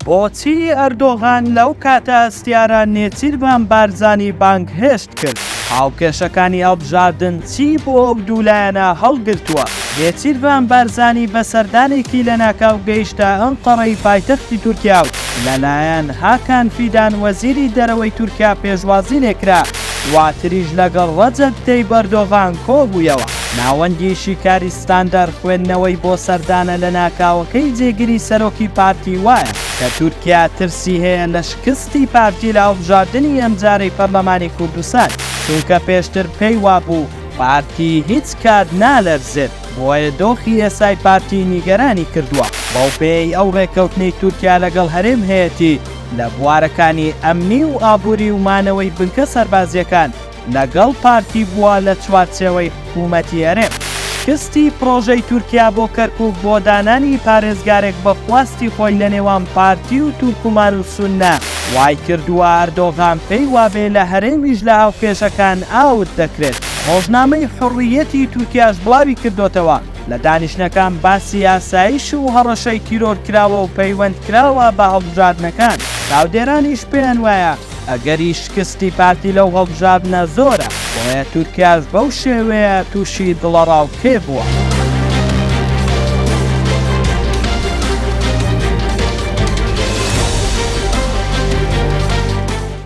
بۆچی ئەردۆغان لەو کاتە ئەستیارە نێچیروان بارزانی بانگ هێشت کرد؟ هاوکێشەکانی هەڵبژاردن چی بۆ ئەو دوولایەنە هەڵگرتووە؟ نێچیروان بارزانی بە سەردانێکی لە ناکاو گەیشتە ئەنقەڕەی پایتەختی تورکیا و لەلایەن هاکان فیدان وەزیری دەرەوەی تورکیا پێشوازی لێکرا واتریش لەگەڵ ڕەجەب تەیب ئەردۆغان کۆبوویەوە. ناوەندی شیکاریستاندەر خوێندنەوەی بۆ سەردانە لە ناکاوەکەی جێگیری سەرۆکی پارتی وایە کە تورکیا ترسی هەیە لە شکستی پارتی لە هەڵبژاردننی ئەمجارەی پەرلەمانی کوردستان، چونکە پێشتر پێی وابوو پارتی هیچ کات نالەرزێت، بۆیە دۆخی ئێسای پارتی نیگەرانی کردووە. بەو پێی ئەو ڕێکەوتنەی تورکیا لەگەڵ هەرێم هەیەتی لە بوارەکانی ئەمنی و ئابووری و مانەوەی بنکە سەربازیەکان لەگەڵ پارتی بووە لە چوارچێوەی حکوومەتی هەرێم. شکستی پرۆژەی تورکیا بۆ کەرکووک بۆ دانانی پارێزگارێک بە خواستی خۆی لە نێوان پارتی و تورکمان و سوننا وای کردووە ئەردۆغان پێی وابێ لە هەرێمیش لە هاوکێشەکان ئاوت دەکرێت. ڕۆژنامەی حوڕیەتی تورکیاش بڵاوی کردوتەوە لە دانیشتەکان باسی یاسایش و هەڕەشەی تیرۆرکراوە و پەیوەندکراوە بە هەڵبژاردنەکان. چاودێرانیش پێیان وایە ئەگەری شکستی پارتی لەو هەڵبژاردنە زۆرە، بۆیە تورکیاش بەو شێوەیە تووشی دڵەڕاو کێ بووە.